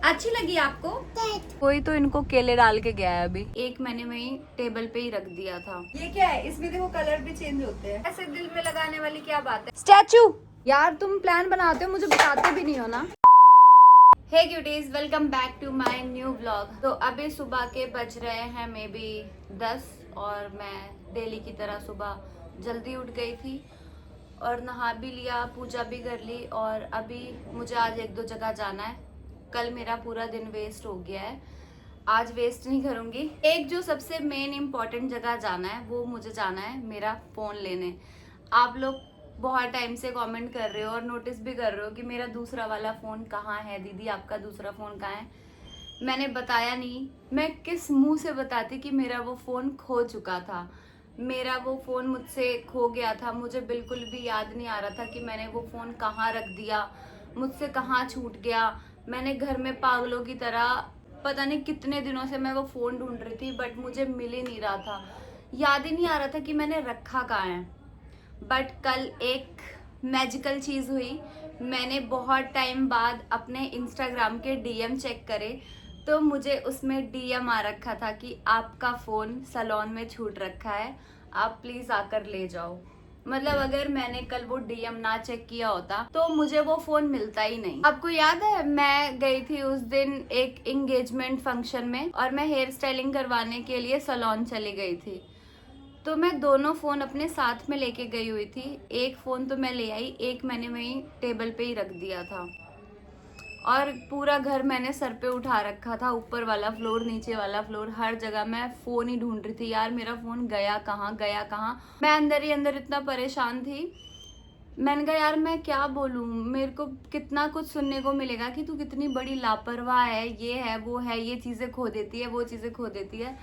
अच्छी लगी आपको? कोई तो इनको केले डाल के गया है अभी। एक मैंने वही टेबल पे ही रख दिया था। ये क्या है? इसमें देखो कलर भी चेंज होते हैं। ऐसे दिल में लगाने वाली क्या बात है? स्टैचू। यार तुम प्लान बनाते हो, मुझे बताते भी नहीं हो ना। Hey cuties, welcome back to my new vlog. तो अभी सुबह के बज रहे हैं मे बी 10 और मैं डेली की तरह सुबह जल्दी उठ गई थी और नहा भी लिया, पूजा भी कर ली। और अभी मुझे आज एक दो जगह जाना है। कल मेरा पूरा दिन वेस्ट हो गया है, आज वेस्ट नहीं करूंगी। एक जो सबसे मेन इम्पॉर्टेंट जगह जाना है वो मुझे जाना है मेरा फ़ोन लेने। आप लोग बहुत टाइम से कमेंट कर रहे हो और नोटिस भी कर रहे हो कि मेरा दूसरा वाला फ़ोन कहाँ है, दीदी आपका दूसरा फ़ोन कहाँ है। मैंने बताया नहीं, मैं किस मुंह से बताती कि मेरा वो फ़ोन खो चुका था। मेरा वो फ़ोन मुझसे खो गया था, मुझे बिल्कुल भी याद नहीं आ रहा था कि मैंने वो फ़ोन कहाँ रख दिया, मुझसे कहाँ छूट गया। मैंने घर में पागलों की तरह पता नहीं कितने दिनों से मैं वो फ़ोन ढूंढ रही थी, बट मुझे मिल ही नहीं रहा था, याद ही नहीं आ रहा था कि मैंने रखा कहाँ है। बट कल एक मैजिकल चीज़ हुई। मैंने बहुत टाइम बाद अपने इंस्टाग्राम के डीएम चेक करे तो मुझे उसमें डीएम आ रखा था कि आपका फ़ोन सैलून में छूट रखा है, आप प्लीज़ आकर ले जाओ। मतलब अगर मैंने कल वो डीएम ना चेक किया होता तो मुझे वो फ़ोन मिलता ही नहीं। आपको याद है मैं गई थी उस दिन एक एंगेजमेंट फंक्शन में और मैं हेयर स्टाइलिंग करवाने के लिए सैलून चली गई थी। तो मैं दोनों फ़ोन अपने साथ में लेके गई हुई थी। एक फ़ोन तो मैं ले आई, एक मैंने वहीं टेबल पे ही रख दिया था। और पूरा घर मैंने सर पे उठा रखा था, ऊपर वाला फ्लोर, नीचे वाला फ्लोर, हर जगह मैं फ़ोन ही ढूंढ रही थी। यार मेरा फ़ोन गया कहाँ, गया कहाँ। मैं अंदर ही अंदर इतना परेशान थी। मैंने कहा यार मैं क्या बोलूँ, मेरे को कितना कुछ सुनने को मिलेगा कि तू कितनी बड़ी लापरवाह है, ये है वो है, ये चीज़ें खो देती है, वो चीज़ें खो देती है।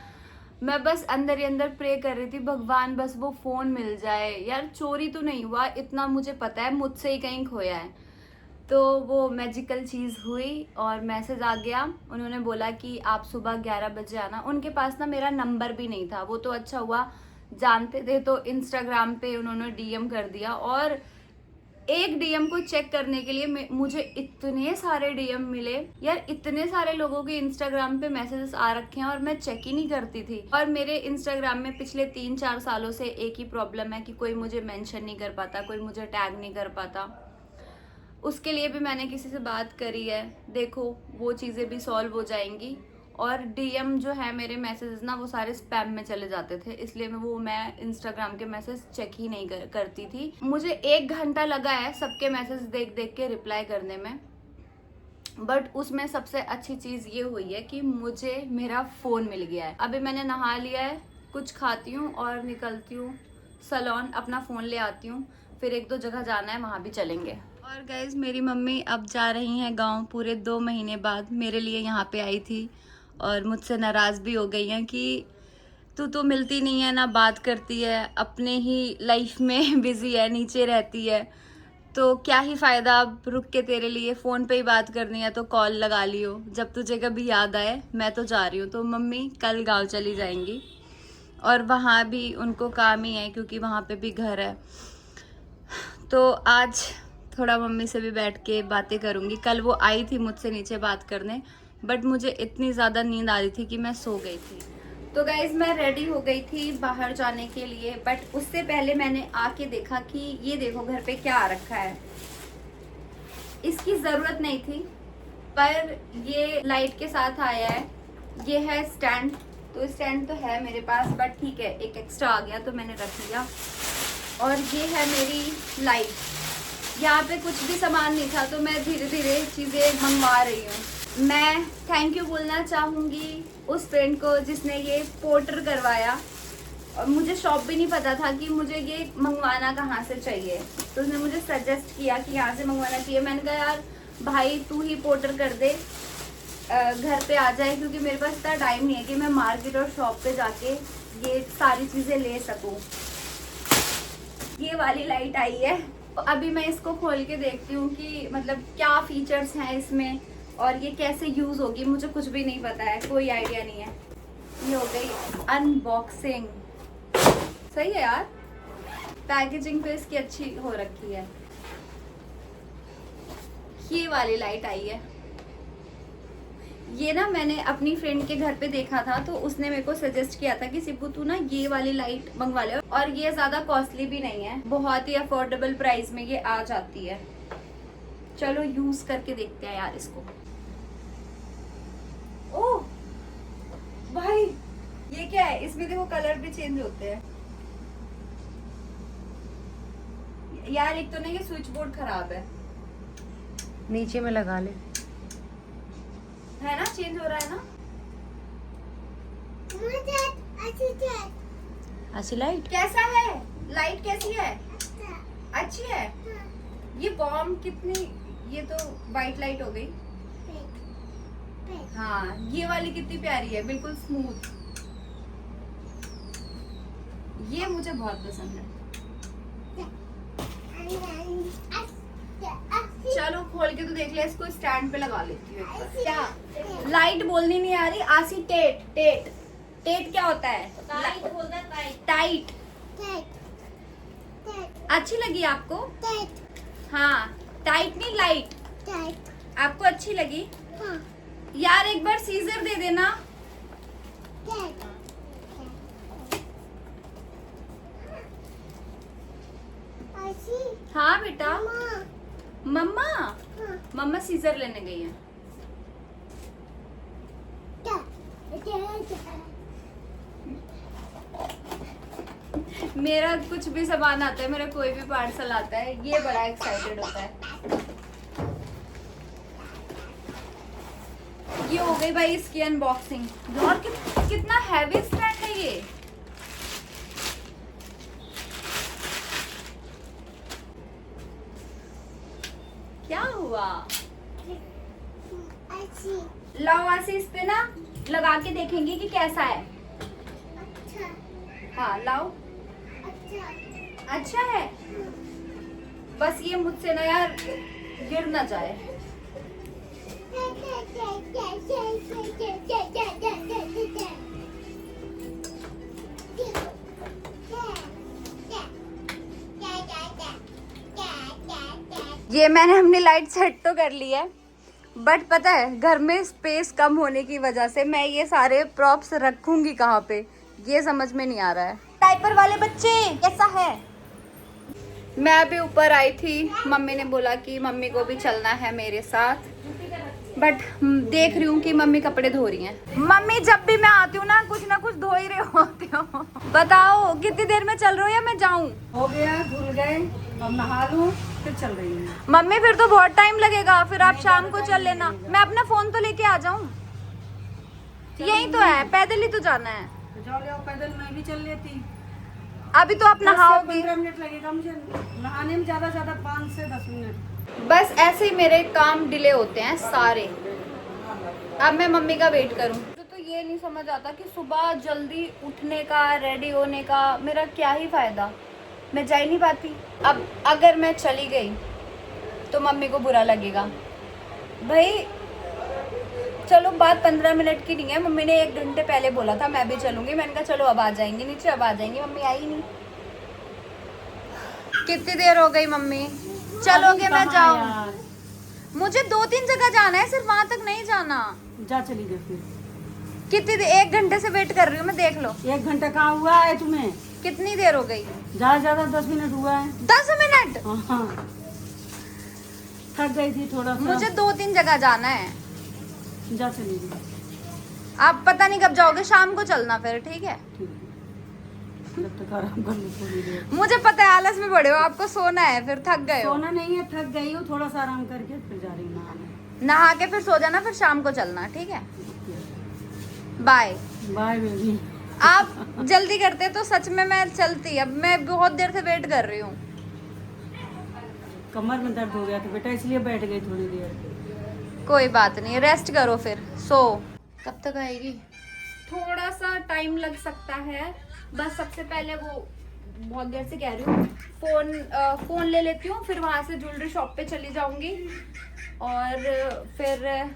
मैं बस अंदर ही अंदर प्रे कर रही थी, भगवान बस वो फ़ोन मिल जाए। यार चोरी तो नहीं हुआ, इतना मुझे पता है, मुझसे ही कहीं खोया है। तो वो मैजिकल चीज़ हुई और मैसेज आ गया। उन्होंने बोला कि आप सुबह 11 बजे आना। उनके पास ना मेरा नंबर भी नहीं था, वो तो अच्छा हुआ जानते थे तो इंस्टाग्राम पे उन्होंने डीएम कर दिया। और एक डीएम को चेक करने के लिए मुझे इतने सारे डीएम मिले। यार इतने सारे लोगों के इंस्टाग्राम पे मैसेजेस आ रखे हैं और मैं चेक ही नहीं करती थी। और मेरे इंस्टाग्राम में पिछले 3-4 सालों से एक ही प्रॉब्लम है कि कोई मुझे मेंशन नहीं कर पाता, कोई मुझे टैग नहीं कर पाता। उसके लिए भी मैंने किसी से बात करी है, देखो वो चीज़ें भी सॉल्व हो जाएंगी। और डीएम जो है मेरे मैसेजेस ना वो सारे स्पैम में चले जाते थे, इसलिए मैं इंस्टाग्राम के मैसेज चेक ही नहीं करती थी। मुझे 1 घंटा लगा है सबके मैसेज देख देख के रिप्लाई करने में। बट उसमें सबसे अच्छी चीज़ ये हुई है कि मुझे मेरा फ़ोन मिल गया है। अभी मैंने नहा लिया है, कुछ खाती हूँ और निकलती हूँ सैलून, अपना फ़ोन ले आती हूँ, फिर 1-2 जगह जाना है, वहाँ भी चलेंगे। और गाइज मेरी मम्मी अब जा रही हैं गांव, पूरे 2 महीने बाद मेरे लिए यहाँ पे आई थी और मुझसे नाराज़ भी हो गई हैं कि तू तो मिलती नहीं है, ना बात करती है, अपने ही लाइफ में बिजी है, नीचे रहती है, तो क्या ही फ़ायदा अब रुक के तेरे लिए फ़ोन पे ही बात करनी है तो कॉल लगा लियो, जब तुझे कभी याद आए। मैं तो जा रही हूँ। तो मम्मी कल गाँव चली जाएंगी और वहाँ भी उनको काम ही है क्योंकि वहाँ पे भी घर है। तो आज थोड़ा मम्मी से भी बैठ के बातें करूँगी। कल वो आई थी मुझसे नीचे बात करने, बट मुझे इतनी ज़्यादा नींद आ रही थी कि मैं सो गई थी। तो गाइज मैं रेडी हो गई थी बाहर जाने के लिए, बट उससे पहले मैंने आके देखा कि ये देखो घर पे क्या आ रखा है। इसकी ज़रूरत नहीं थी पर ये लाइट के साथ आया है। ये है स्टैंड, तो स्टैंड तो है मेरे पास बट ठीक है, एक एक्स्ट्रा आ गया तो मैंने रख लिया। और ये है मेरी लाइट। यहाँ पे कुछ भी सामान नहीं था तो मैं धीरे धीरे चीज़ें मंगवा रही हूँ। मैं थैंक यू बोलना चाहूँगी उस फ्रेंड को जिसने ये पोर्टर करवाया, और मुझे शॉप भी नहीं पता था कि मुझे ये मंगवाना कहाँ से चाहिए, तो उसने मुझे सजेस्ट किया कि यहाँ से मंगवाना चाहिए। मैंने कहा यार भाई तू ही पोर्टर कर दे, घर पे आ जाए, क्योंकि मेरे पास इतना टाइम नहीं है कि मैं मार्केट और शॉप पे जाके ये सारी चीज़ें ले सकूँ। ये वाली लाइट आई है, तो अभी मैं इसको खोल के देखती हूँ कि मतलब क्या फीचर्स हैं इसमें और ये कैसे यूज़ होगी। मुझे कुछ भी नहीं पता है, कोई आइडिया नहीं है। ये हो गई अनबॉक्सिंग। सही है यार, पैकेजिंग तो इसकी अच्छी हो रखी है। ये वाली लाइट आई है, ये ना मैंने अपनी फ्रेंड के घर पे देखा था, तो उसने मेरे को सजेस्ट किया था कि सिब्बू तू ना ये वाली लाइट मंगवा ले, और ये ज्यादा कॉस्टली भी नहीं है, बहुत ही अफोर्डेबल प्राइस में ये आ जाती है। चलो यूज करके देखते हैं यार इसको। ओह भाई ये क्या है, इसमें देखो कलर भी चेंज होते हैं यार। एक तो ना ये स्विच बोर्ड खराब है, नीचे में लगा ले। है ना, चेंज हो रहा है ना। अच्छी लाइट कैसा है, लाइट कैसी है? अच्छी है। ये बॉम्ब कितनी, ये तो वाइट लाइट हो गई। हाँ ये वाली कितनी प्यारी है, बिल्कुल स्मूथ। ये मुझे बहुत पसंद है। चलो खोल के तो देख ले, इसको स्टैंड पे लगा लेती हूँ। क्या लाइट बोलनी नहीं आ रही आसी? टेट टेट टेट क्या होता है? टाइट बोलना है। टाइट अच्छी लगी आपको? हाँ टाइट नहीं, लाइट आपको अच्छी लगी? हाँ। यार एक बार सीजर दे देना। हाँ बेटा। मम्मा मम्मा सीजर लेने गई है। मेरा कुछ भी सामान आता है, मेरा कोई भी पार्सल आता है, ये बड़ा एक्साइटेड होता है। ये हो गई भाई इसकी अनबॉक्सिंग। और कितना हैवी स्टैंड है ये। क्या हुआ? लाओ आसी, इस पे ना लगा के देखेंगे कि कैसा है। हाँ लाओ। अच्छा है। बस ये मुझसे ना यार गिर ना जाए। ये मैंने अपनी लाइट सेट तो कर ली है, बट पता है घर में स्पेस कम होने की वजह से मैं ये सारे प्रॉप्स रखूंगी कहाँ पे, ये समझ में नहीं आ रहा है। डायपर वाले बच्चे कैसा है? मैं अभी ऊपर आई थी, मम्मी ने बोला कि मम्मी को भी चलना है मेरे साथ, बट देख रही हूँ कि मम्मी कपड़े धो रही हैं। मम्मी जब भी मैं आती हूँ ना कुछ धो ही रहे होते हो। बताओ कितनी देर में चल रहे हो या मैं जाऊँ? हो गया, धुल गए, अब नहा लूं फिर चल रही हूँ। मम्मी फिर तो बहुत टाइम लगेगा, फिर आप शाम को चल लेना। मैं अपना फोन तो लेके आ जाऊँ? यही तो है, पैदल ही तो जाना है। तो जाओ ले आओ, पैदल मैं भी चल लेती। अभी तो आप नहाओगी। 15 मिनट लगेगा मुझे नहाने में, ज्यादा 5 से 10 मिनट। बस ऐसे ही मेरे काम डिले होते हैं सारे। अब मैं मम्मी का वेट करूं। तो ये नहीं समझ आता कि सुबह जल्दी उठने का, रेडी होने का मेरा क्या ही फायदा, मैं जा ही नहीं पाती। अब अगर मैं चली गई तो मम्मी को बुरा लगेगा। भाई चलो बात 15 मिनट की नहीं है, मम्मी ने 1 घंटे पहले बोला था मैं भी चलूंगी। मैंने कहा चलो अब आ जाएंगी नीचे, अब आ जाएंगी। मम्मी आई नहीं। कितनी देर हो गई मम्मी? चलोगे? मैं जाऊं? मुझे 2-3 जगह जाना है, सिर्फ वहां तक नहीं जाना। जा चली गई फिर। कितनी देर? 1 घंटे से वेट कर रही हूँ मैं, देख लो। 1 घंटा कहाँ हुआ है तुम्हें? कितनी देर हो गई? ज्यादा 10 मिनट हुआ है। 10 मिनट? हाँ, थक गई थी थोड़ा सा। मुझे 2-3 जगह जाना है। जा चली गई। आप पता नहीं कब जाओगे, शाम को चलना फिर, ठीक है? ठीक है, जब तक आराम कर लो थोड़ी देर। मुझे पता है आलस में पड़े हो, आपको सोना है, फिर थक गए हो। सोना नहीं है, थक गई हूँ, थोड़ा सा आराम करके फिर जा रही हूँ नहाने। नहा के फिर सो जाना, फिर शाम को चलना, ठीक है? Bye bye baby. आप जल्दी करते तो सच में मैं चलती। अब मैं बहुत देर से वेट कर रही हूँ। कमर में दर्द हो गया था बेटा, इसलिए बैठ गई थोड़ी देर। कोई बात नहीं, रेस्ट करो फिर, सो। कब तक आएगी? थोड़ा सा टाइम लग सकता है। बस सबसे पहले वो बहुत देर से कह रही हूँ, फोन ले लेती हूँ, फिर वहां से ज्वेलरी शॉप पे चली जाऊंगी, और फिर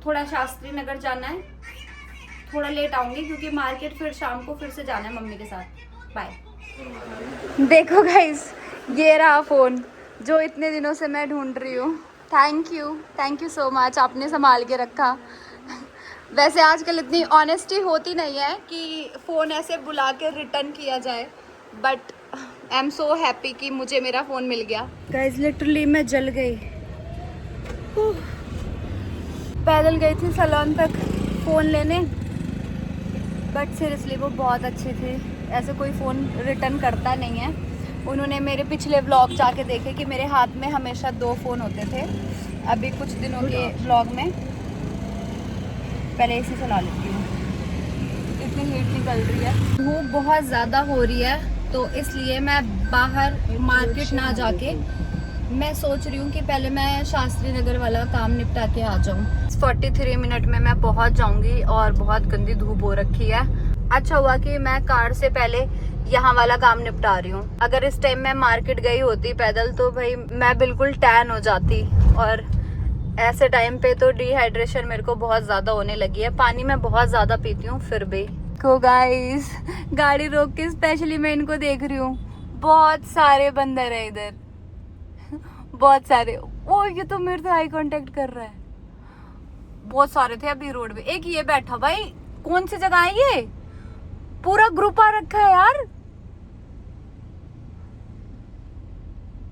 थोड़ा शास्त्री नगर जाना है, थोड़ा लेट आऊंगी क्योंकि मार्केट फिर शाम को फिर से जाना है मम्मी के साथ। बाय। देखो गाइस, ये रहा फोन जो इतने दिनों से मैं ढूंढ रही हूँ। थैंक यू सो मच, आपने संभाल के रखा। वैसे आजकल इतनी ऑनेस्टी होती नहीं है कि फ़ोन ऐसे बुला के रिटर्न किया जाए, but I am so happy कि मुझे मेरा फ़ोन मिल गया। गाइस लिटरली मैं जल गई। पैदल गई थी सैलून तक फ़ोन लेने, बट सीरियसली वो बहुत अच्छे थे। ऐसे कोई फ़ोन रिटर्न करता नहीं है। उन्होंने मेरे पिछले व्लॉग जाके देखे कि मेरे हाथ में हमेशा 2 फ़ोन होते थे। अभी कुछ दिनों के व्लॉग में, पहले इसी चला लेती हूँ, इतनी हीट निकल रही है, धूप बहुत ज़्यादा हो रही है, तो इसलिए मैं बाहर मार्केट ना जाके मैं सोच रही हूँ कि पहले मैं शास्त्री नगर वाला काम निपटा के आ जाऊँ। 43 मिनट में मैं पहुँच जाऊँगी और बहुत गंदी धूप हो रखी है। अच्छा हुआ कि मैं कार से पहले यहाँ वाला काम निपटा रही हूँ। अगर इस टाइम मैं मार्केट गई होती पैदल तो भाई मैं बिल्कुल टैन हो जाती, और ऐसे टाइम पे तो डिहाइड्रेशन मेरे को बहुत ज़्यादा होने लगी है। पानी मैं बहुत ज़्यादा पीती हूँ फिर भी। तो गाइस गाड़ी रोक के स्पेशली मैं इनको देख रही हूँ, बहुत सारे बंदर है इधर, बहुत सारे। ओ ये तो मेरे से आई कांटेक्ट कर रहा है। बहुत सारे थे अभी रोड पे। एक ये बैठा, भाई कौन सी जगह है ये? पूरा ग्रुप आ रखा है यार।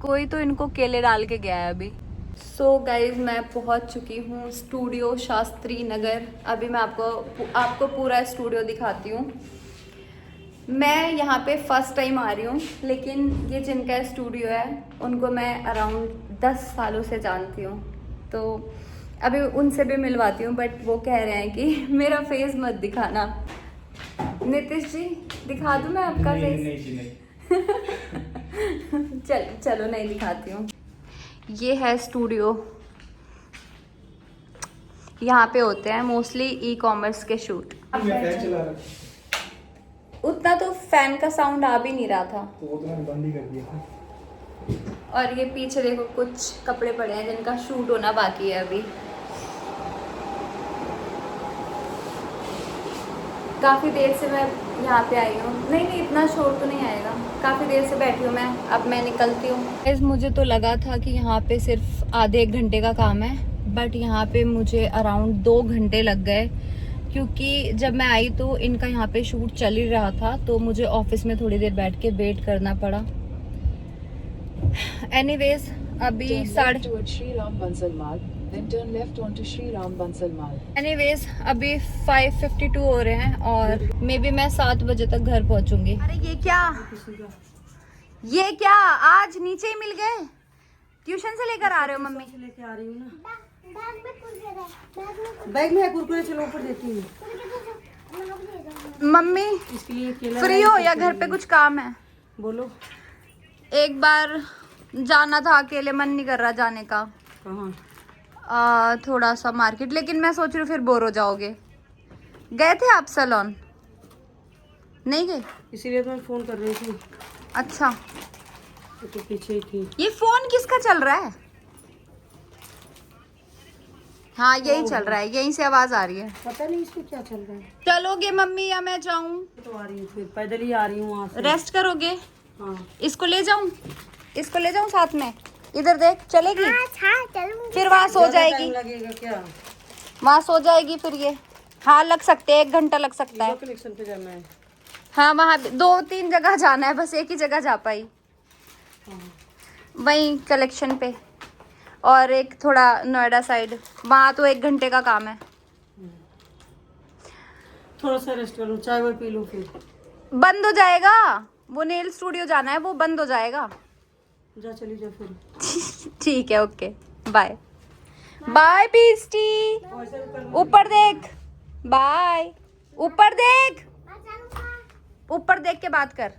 कोई तो इनको केले डाल के गया है अभी। सो गाइज मैं पहुंच चुकी हूँ स्टूडियो शास्त्री नगर। अभी मैं आपको पूरा स्टूडियो दिखाती हूँ। मैं यहाँ पे फर्स्ट टाइम आ रही हूँ, लेकिन ये जिनका स्टूडियो है उनको मैं अराउंड 10 सालों से जानती हूँ, तो अभी उनसे भी मिलवाती हूँ। बट वो कह रहे हैं कि मेरा फेस मत दिखाना। नीतीश जी दिखा दूँ मैं आपका फेस? नहीं। चलो नहीं दिखाती हूँ। ये है स्टूडियो, यहाँ पे होते हैं मोस्टली ई-कॉमर्स के शूट। उतना तो फैन का साउंड आ भी नहीं रहा था, तो वो तो मैंने बंद ही कर दिया। और ये पीछे देखो कुछ कपड़े पड़े हैं जिनका शूट होना बाकी है अभी। काफ़ी देर से मैं यहाँ पे आई हूँ। नहीं इतना शोर तो नहीं आएगा। काफ़ी देर से बैठी हूँ मैं, अब मैं निकलती हूँ। मुझे तो लगा था कि यहाँ पे सिर्फ आधे 1 घंटे का काम है, बट यहाँ पे मुझे अराउंड 2 घंटे लग गए, क्योंकि जब मैं आई तो इनका यहाँ पे शूट चल ही रहा था, तो मुझे ऑफिस में थोड़ी देर बैठ के वेट करना पड़ा। एनीवेज अभी एनीवेज अभी 5:52 हो रहे हैं और मे बी मैं 7 बजे तक घर पहुंचूंगी। अरे ये क्या आज नीचे ही मिल गए? ट्यूशन से लेकर आ रहे हो मम्मी? लेके आ रही हूँ ना, बैग में है कुरकुरे, चलो ऊपर देती हूँ। मम्मी फ्री हो या घर पे कुछ काम है? बोलो। एक बार जाना था, अकेले मन नहीं कर रहा जाने का। कहाँ? थोड़ा सा मार्केट, लेकिन मैं सोच रही हूँ फिर बोर हो जाओगे। गए थे आप सैलून? नहीं गए? इसीलिए तो मैं फोन कर रही थी। अच्छा तो पीछे ही थी। ये फोन किसका चल रहा है? हाँ यही चल रहा है, यहीं से आवाज आ रही है। पता नहीं इसमें क्या चल रहा है। चलोगे मम्मी या मैं जाऊँ? तो आ रही हूँ, फिर पैदल ही आ रही हूँ वहाँ से। रेस्ट करोगे? हाँ। इसको ले जाऊँ साथ में? इधर देख, चलेगी? फिर वहाँ सो जाएगी। लगेगा क्या? वहाँ सो जाएगी फिर ये। हाँ लग सकते हैं, 1 घंटा लग सकता है। कलेक्शन पे जाना है। हाँ वहाँ 2-3 जगह जाना है, बस एक ही जगह जा पाई, वहीं कलेक्शन पे, और एक थोड़ा नोएडा साइड, वहाँ तो 1 घंटे का काम है। थोड़ा सा रेस्ट करूँ, चाय वाय पी लूँ, फिर बंद हो जाएगा। वो नेल स्टूडियो जाना है, वो बंद हो जाएगा। जा चली जा फिर। ठीक है, ओके बाय बाय पीस्टी। ऊपर देख, बाय। ऊपर देख, ऊपर देख के बात कर।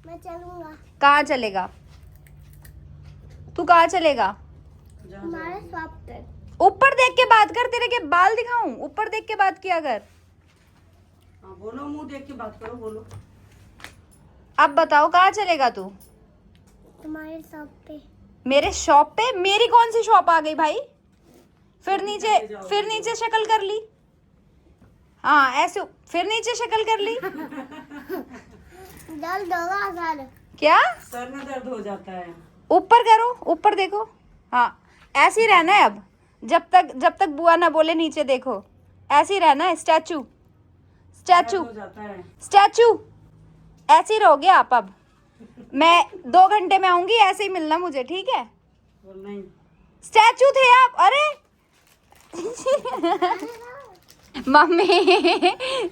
मैं चलूंगा। कहाँ चलेगा तू? कहाँ चलेगा? हमारे शॉप पे। ऊपर देख के बात कर, तेरे के बाल दिखाऊं? ऊपर देख के बात किया कर। हाँ बोलो, मुंह देख के बात करो, बोलो। अब बताओ कहाँ चलेगा तू? तुम्हारे शॉप पे। मेरे शॉप पे? मेरी कौन सी शॉप आ गई भाई? फिर नीचे शक्ल कर ली। हाँ ऐसे, फिर नीचे शक्ल कर ली। दर्द होगा सर। क्या? सर में दर्द हो जाता है। ऊपर करो, ऊपर देखो। हाँ ऐसे ही रहना है अब, जब तक बुआ ना बोले नीचे देखो, ऐसे ही रहना है। स्टैचू स्टैचू हो जाता है। स्टैचू ऐसे ही रहोगे आप अब। मैं 2 घंटे में आऊंगी, ऐसे ही मिलना मुझे, ठीक है? और नहीं स्टैचू थे आप। अरे मम्मी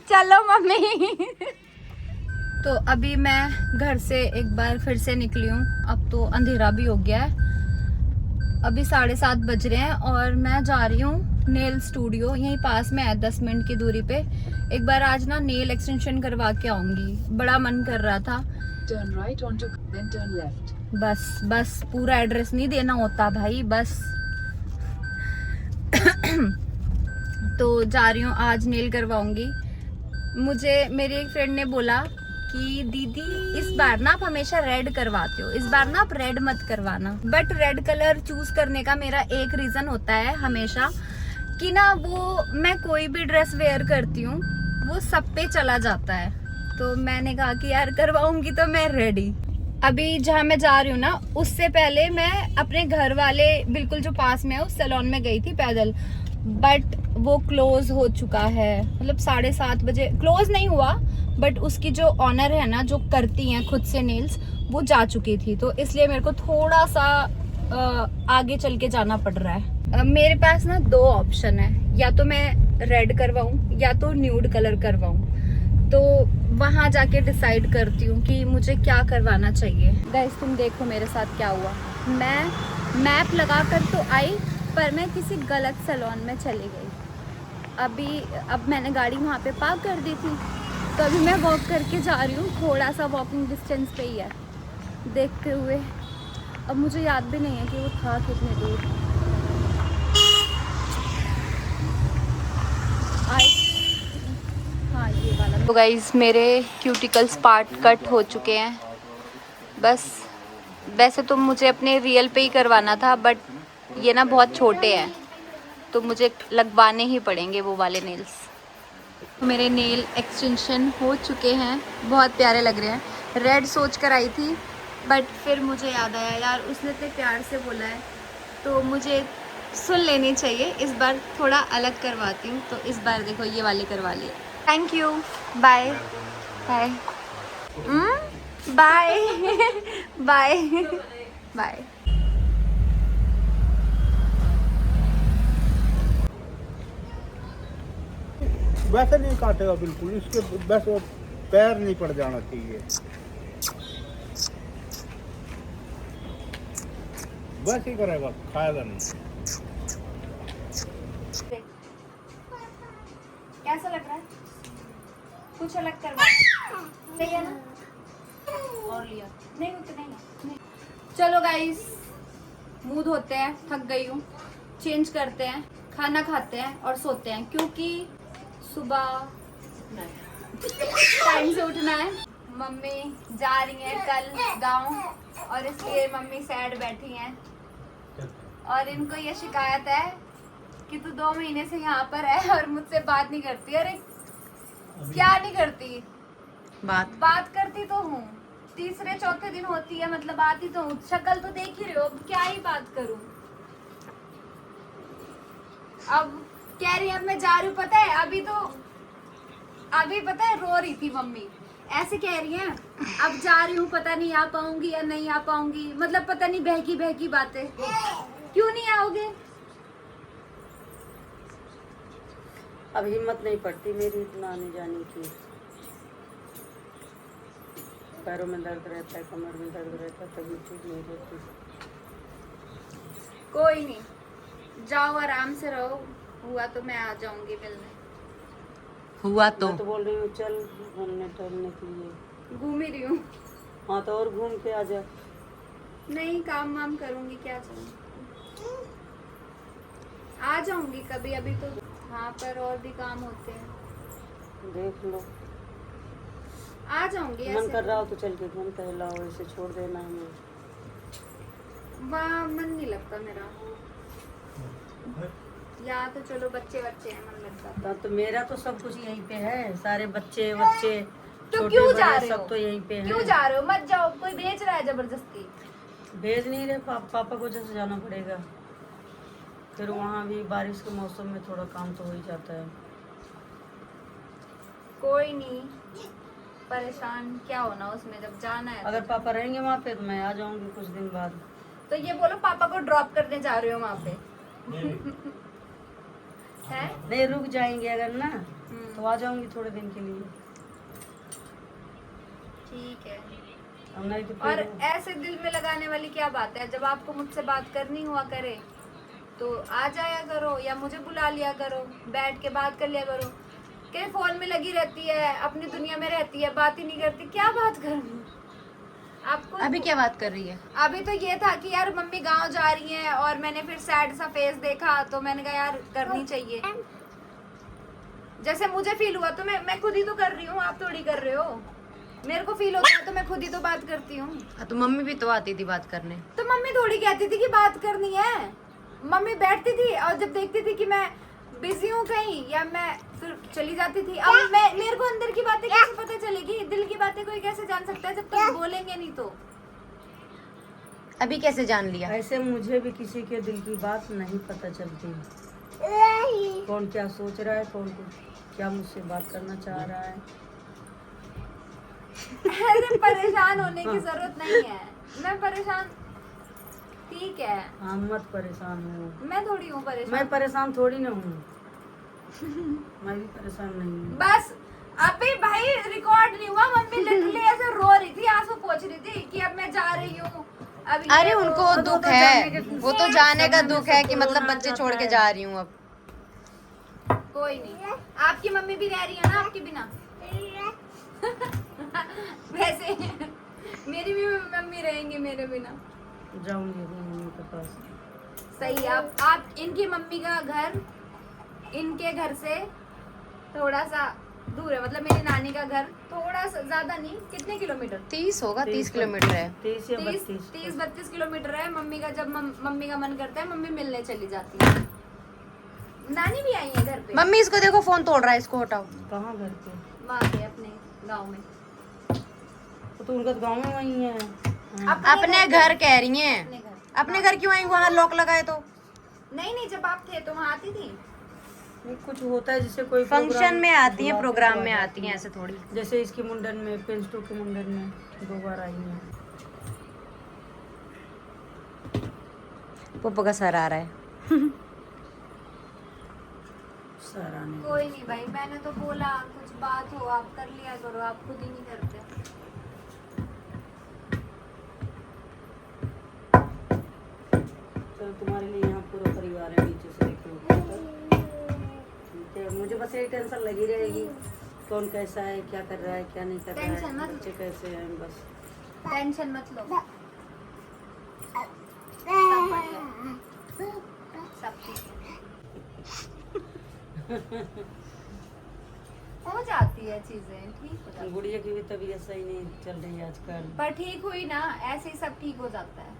चलो मम्मी। तो अभी मैं घर से एक बार फिर से निकली हूँ। अब तो अंधेरा भी हो गया है, अभी 7:30 बज रहे हैं और मैं जा रही हूँ नेल स्टूडियो, यहीं पास में है 10 मिनट की दूरी पे। एक बार आज ना नेल एक्सटेंशन करवा के आऊंगी, बड़ा मन कर रहा था। Turn right onto, then turn left. बस पूरा एड्रेस नहीं देना होता भाई, बस। तो जा रही हूँ आज, नेल करवाऊंगी। मुझे मेरी एक फ्रेंड ने बोला कि दीदी इस बार ना आप हमेशा रेड करवाते हो, इस बार ना आप रेड मत करवाना। बट रेड कलर चूज करने का मेरा एक रीजन होता है हमेशा कि ना वो मैं कोई भी ड्रेस वेयर करती हूँ वो सब पे चला जाता है। तो मैंने कहा कि यार करवाऊंगी तो मैं रेडी। अभी जहाँ मैं जा रही हूँ ना, उससे पहले मैं अपने घर वाले बिल्कुल जो पास में है उस सैलून में गई थी पैदल, बट वो क्लोज हो चुका है। मतलब 7:30 बजे क्लोज नहीं हुआ, बट उसकी जो ऑनर है ना, जो करती हैं खुद से नेल्स, वो जा चुकी थी। तो इसलिए मेरे को थोड़ा सा आगे चल के जाना पड़ रहा है। मेरे पास ना 2 ऑप्शन है, या तो मैं रेड करवाऊं या तो न्यूड कलर करवाऊं। तो वहां जाके डिसाइड करती हूँ कि मुझे क्या करवाना चाहिए। गाइस तुम देखो मेरे साथ क्या हुआ। मैं मैप लगा कर तो आई, पर मैं किसी गलत सैलून में चली गई। अब मैंने गाड़ी वहाँ पे पार्क कर दी थी, तो अभी मैं वॉक करके जा रही हूँ, थोड़ा सा वॉकिंग डिस्टेंस पे ही है, देखते हुए। अब मुझे याद भी नहीं है कि वो था कितने दूर। हाँ ये वाला। तो गाइस मेरे क्यूटिकल्स पार्ट कट हो चुके हैं। बस वैसे तो मुझे अपने रियल पे ही करवाना था, बट ये ना बहुत छोटे हैं तो मुझे लगवाने ही पड़ेंगे वो वाले नेल्स। मेरे नेल एक्सटेंशन हो चुके हैं, बहुत प्यारे लग रहे हैं। रेड सोच कर आई थी, बट फिर मुझे याद आया यार उसने इतने प्यार से बोला है तो मुझे सुन लेनी चाहिए। इस बार थोड़ा अलग करवाती हूँ, तो इस बार देखो ये वाले करवा लिए। Thank you, bye bye bye bye bye. वैसे नहीं काटेगा बिल्कुल, इसके बस वो पैर नहीं पड़ जाना चाहिए, बस ही करेगा, खाएगा नहीं। कैसा लग रहा है? कुछ अलग करवा सही है ना? और लिया नहीं उतने नहीं। चलो गाइस मुंह धोते हैं, थक गई हूँ, चेंज करते हैं, खाना खाते हैं और सोते हैं, क्योंकि सुबह टाइम से उठना है। मम्मी जा रही हैं कल गांव, और इसलिए मम्मी सैड बैठी हैं। और इनको ये शिकायत है कि तू 2 महीने से यहाँ पर है और मुझसे बात नहीं करती। अरे क्या नहीं करती? बात करती तो हूँ, 3-4 दिन होती है, मतलब आती तो हूँ, शक्ल तो देख ही रहे हो, अब क्या ही बात करूँ। अब कह रही है अब मैं जा रही हूँ, पता है अभी पता है रो रही थी मम्मी, ऐसे कह रही है अब जा रही हूँ, पता नहीं आ पाऊंगी या नहीं आ पाऊंगी, मतलब पता नहीं बहकी बातें। क्यों नहीं आओगे? अब हिम्मत नहीं पड़ती मेरी इतना आने जाने की। पैरों में दर्द रहता है, कमर में दर्द रहता है, तभी ठीक नहीं रहती। कोई नहीं, जाओ आराम से रहो, हुआ तो मैं आ जाऊंगी मिलने। हुआ तो मैं तो बोल रही हूँ चल घूमने टहलने के लिए। घूम ही रही हूँ। हाँ तो और घूम के आ जा। नहीं काम वाम करूंगी, क्या चलूं, आ जाऊंगी कभी, अभी तो वहाँ पर और भी काम होते हैं, देख लो, आ जाऊंगी। मन कर रहा हो तो चल के घूम टहलाओ, ऐसे छोड़ देना हमें। वहाँ मन नहीं लगता मेरा, यहाँ तो चलो बच्चे हैं, मन लगता। तो मेरा तो सब कुछ यहीं पे है, सारे बच्चे तो छोटे क्यों जा बड़े रहे हो? सब तो यहीं पे क्यों हैं। जा रहे हो? मत जाओ, कोई भेज रहा है जबरदस्ती। भेज नहीं रहे, पापा को जैसे जाना पड़ेगा। फिर वहाँ भी बारिश के मौसम में थोड़ा काम तो हो ही जाता है। कोई नहीं, परेशान क्या होना उसमें, जब जाना है अगर पापा रहेंगे वहाँ पे तो मैं आ जाऊंगी कुछ दिन बाद। तो ये बोलो पापा को ड्रॉप करने जा रहे हो वहाँ पे है? नहीं, रुक जाएंगे अगर ना तो आ जाऊंगी थोड़े दिन के लिए। ठीक है। अब नहीं तो और फिर ऐसे दिल में लगाने वाली क्या बात है, जब आपको मुझसे बात करनी हुआ करे तो आ जाया करो या मुझे बुला लिया करो, बैठ के बात कर लिया करो। के फोन में लगी रहती है, अपनी दुनिया में रहती है, बात ही नहीं करती, क्या बात करूं आपको? अभी क्या बात कर रही है? अभी तो ये था कि यार मम्मी गांव जा रही हैं और मैंने फिर सैड सा फेस देखा तो मैंने कहा यार करनी चाहिए। जैसे मुझे फील हुआ तो मैं खुद ही तो कर रही हूँ, आप थोड़ी कर रहे हो। मेरे को फील होता है तो मैं खुद ही तो बात करती हूँ। तो मम्मी भी तो आती थी बात करने। तो मम्मी थोड़ी कहती थी कि बात करनी है, मम्मी बैठती थी और जब देखती थी कि मैं बिजी हूँ कहीं या मैं फिर चली जाती थी। अब मेरे को अंदर की बातें कैसे पता चलेगी, दिल की बातें कोई कैसे जान सकता है जब तक बोलेंगे नहीं तो। अभी कैसे जान लिया? ऐसे मुझे भी किसी के दिल की बात नहीं पता चलती, कौन क्या सोच रहा है, कौन क्या मुझसे बात करना चाह रहा है। ऐसे परेशान होने की जरूरत नहीं है, मैं परेशान ठीक है। हाँ मत परेशान हो, मैं थोड़ी हूँ परेशान, मैं परेशान थोड़ी ना हूँ मैं भी परेशान नहीं हूँ। बस अभी भाई रिकॉर्ड नहीं हुआ, मम्मी लिटरली ऐसे रो रही थी, आंसू पोंछ रही थी कि अब मैं जा रही हूँ। अरे उनको दुख है, वो तो जाने का दुख है कि मतलब बच्चे छोड़ के जा रही हूँ अब। कोई नहीं, आपकी मम्मी भी रह रही है ना आपके बिना वैसे मेरी भी मम्मी रहेंगी मेरे बिना। जाऊंगी अपनी मम्मी के पास। सही है। आप इनकी मम्मी का घर इनके घर से थोड़ा सा दूर है, मतलब मेरी नानी का घर थोड़ा सा, ज्यादा नहीं, कितने किलोमीटर? 30 होगा, 30 किलोमीटर है। 30 या 32 30-32 किलोमीटर है। मम्मी का जब मम्मी का मन करता है मम्मी मिलने चली जाती है। नानी भी आई है घर पे। मम्मी इसको देखो, फोन तोड़ रहा है, इसको हटाओ। कहाँ घर पे? माँ के अपने गाँव में। तो उनका तो गाँव में वही है। अपने घर कह रही हैं। अपने घर। अपने घर क्यों आई, वहाँ लॉक लगाए तो? नहीं, जब आप थे तो वहाँ आती थी। कुछ होता है जैसे कोई फंक्शन प्रोग्राम में आती हैं, बुलाते प्रोग्राम तो में आ आती हैं, ऐसे थोड़ी। जैसे इसके मुंडन में, पेंस्टो के मुंडन में 2 बार आई हैं। पप्पा का सर आ रहा है सर आने कोई नहीं भाई, मैंने तो बोला कुछ बात हो आप कर लिया करो, आप खुद ही नहीं करते। तो तुम्हारे लिए यहाँ पूरा परिवार है, नीचे से लेकर ऊपर तक। मुझे बस यही टेंशन लगी रहेगी, कौन कैसा है, क्या कर रहा है, क्या नहीं कर रहा टेंशन है, मत। बच्चे कैसे हैं, बस टेंशन मत लो, सब ठीक है। हो जाती है चीजें, ठीक हो जाती है। गुड़िया की भी तबीयत सही नहीं चल रही है आजकल। पर ठीक हुई ना, ऐसे ही सब ठीक हो जाता है।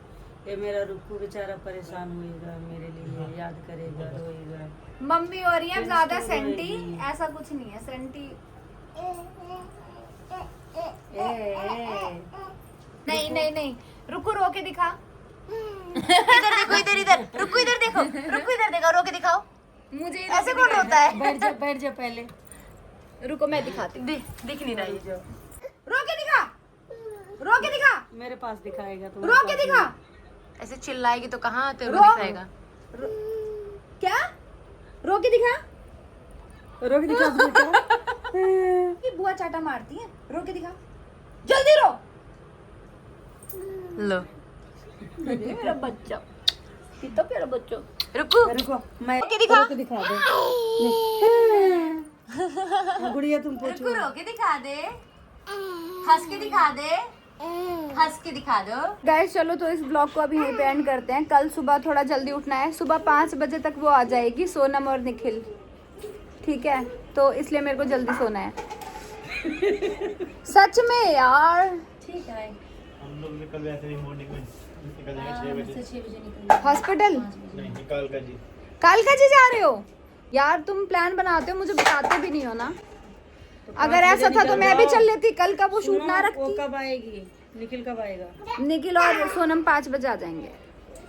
ये मेरा रुक्कू बेचारा परेशान हुएगा मेरे लिए, याद करेगा, रोएगा। मम्मी हो रही है ज्यादा फिर सेंटी, रोएगी। ऐसा कुछ नहीं है सेंटी। नहीं, रुको, रो के दिखा। इधर देखो, इधर रुको, इधर देखो, रो के दिखाओ। मुझे ऐसे कौन रोता है? बैठ जा पहले। रुको मैं दिखाती हूँ। दिख नहीं रही। रो के दिखा, मेरे पास दिखाएगा तो रो के दिखा। ऐसे चिल्लाएगी तो कहाँ तेरे को रो। दिखाएगा? क्या? रो के दिखा। ये बुआ चाटा मारती है, रो के दिखा, जल्दी रो। लो, मेरा बच्चा, कितना प्यारा बच्चा। रुको, मैं के दिखा। रो के दिखा दे। गुड़िया तुम पूछो। रुको, रो के दिखा दे, हंस के दिखा दे, हंस के दिखा दो। गाइस चलो तो इस ब्लॉग को अभी यहीं पे एंड करते हैं। कल सुबह थोड़ा जल्दी उठना है, सुबह 5 बजे तक वो आ जाएगी, सोनम और निखिल, ठीक है? तो इसलिए मेरे को जल्दी सोना है सच में यार। ठीक है, हम लोग निकल जाते हैं मॉर्निंग में, निकल जाएंगे 6 बजे। हॉस्पिटल नहीं, कालका जी। कालका जी जा रहे हो यार? तुम प्लान बनाते हो, मुझे बताते भी नहीं हो ना। अगर ऐसा था तो मैं भी चल लेती, कल का वो शूट ना वो रखती। कब आएगी? निखिल कब आएगा? निखिल और सोनम 5 बजे आ जाएंगे।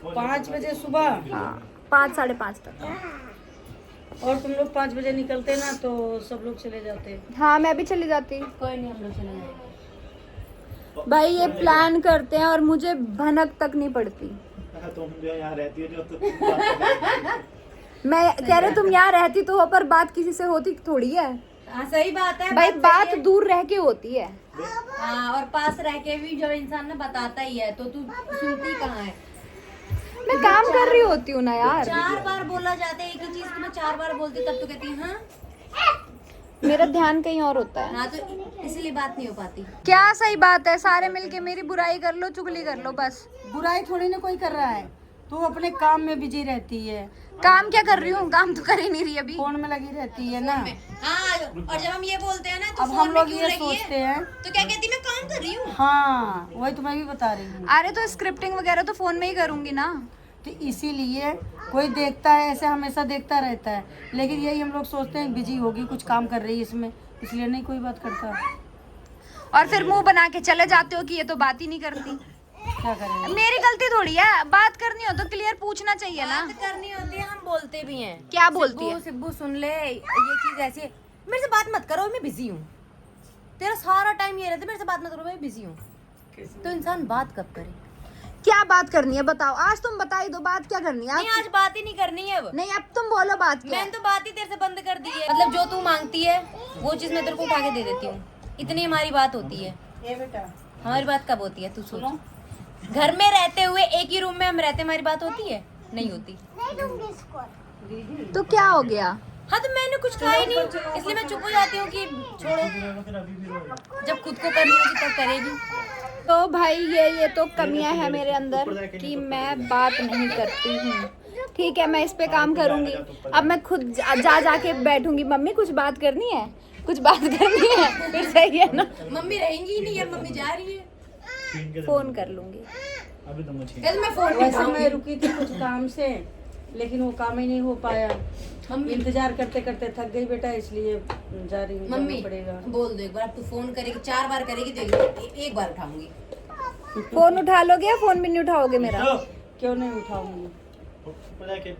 5 बजे सुबह? हाँ, 5 साढ़े 5 तक। और तुम लोग 5 बजे निकलते ना तो सब लोग चले जाते। हाँ मैं भी चली जाती। कोई नहीं, हम लोग चले जाते। भाई ये प्लान करते हैं और मुझे भनक तक नहीं पड़ती। तुम जो यहाँ रहती हो जो तो मैं कह रहे तुम यहाँ रहती तो हो, पर बात किसी से होती थोड़ी है। हाँ सही बात है भाई बात दूर रह के होती है। हाँ, और पास रह के भी जब इंसान ने बताता ही है तो तू सुनती कहाँ है। मैं काम कर रही होती हूँ ना यार। 4 बार बोला जाता है एक ही चीज को, मैं 4 बार बोलती तब तो कहती हूँ हाँ। मेरा ध्यान कहीं और होता है। हाँ तो इसलिए बात नहीं हो पाती। क्या सही बात है, सारे मिलके मेरी बुराई कर लो, चुगली कर लो बस। बुराई थोड़ी ना कोई कर रहा है, तू अपने काम में बिजी रहती है, काम क्या कर रही हूँ, काम तो कर ही नहीं रही अभी। फोन में लगी रहती है ना। हाँ, और जब हम ये बोलते हैं ना तो अब हम लोग ये सोचते हैं तो क्या कहती मैं काम कर रही हूँ। हाँ वही तो मैं भी बता रही हूँ। अरे तो स्क्रिप्टिंग वगैरह तो फोन में ही करूंगी ना। तो इसीलिए कोई देखता है ऐसे, हमेशा देखता रहता है, लेकिन यही हम लोग सोचते हैं बिजी होगी, कुछ काम कर रही है इसमें, इसलिए नहीं कोई बात करता। और फिर मुंह बना के चले जाते हो कि ये तो बात ही नहीं करती। क्या करें? मेरी गलती थोड़ी है, बात करनी हो तो क्लियर पूछना चाहिए ना। बात करनी होती है, हम बोलते भी हैं। क्या बोलती है? सिब्बू सुन ले, ये चीज ऐसी है, मेरे से बात मत करो, मैं बिजी हूँ। तेरा सारा टाइम ये रहता है मेरे से बात मत करो, मैं बिजी हूँ। तो इंसान बात कब करे? क्या बात करनी है बताओ, आज तुम बता ही दो बात क्या करनी है। नहीं आज बात ही नहीं करनी है। अब नहीं अब तुम बोलो बात क्या है? मैंने तो बात ही तेरे से बंद कर दी है। मतलब जो तू मांगती है वो चीज मैं तेरे को उठा के दे देती हूँ, इतनी हमारी बात होती है। ये बेटा हमारी बात कब होती है तू सोच। घर में रहते हुए एक ही रूम में हम रहते, हमारी बात होती है? नहीं होती। तो क्या हो गया? हाँ तो मैंने कुछ कहा ही नहीं, इसलिए मैं चुप हो जाती हूँ कि छोड़ो, जब खुद को करनी होगी तब करेगी। तो भाई ये तो कमियां है मेरे अंदर कि मैं बात नहीं करती हूँ। ठीक है मैं इस पे काम करूंगी। अब मैं खुद जाके बैठूंगी, मम्मी कुछ बात करनी है, कुछ बात करनी है, फिर सही है ना। मम्मी रहेंगी ही नहीं यार, मम्मी जा रही है, फोन कर लूंगी। अभी तो मुझे कहते मैं फोन वैसे मैं रुकी थी कुछ काम से, लेकिन वो काम ही नहीं हो पाया। इंतजार करते करते थक गई बेटा, इसलिए जा रही हूँ, मम्मी जाना पड़ेगा। बोल दो एक बार, तू फोन करेगी 4 बार करेगी तो एक बार उठाऊंगी। फोन उठा लोगे या फोन भी नहीं उठाओगे मेरा? क्यों नहीं उठाऊंगी? पता है कि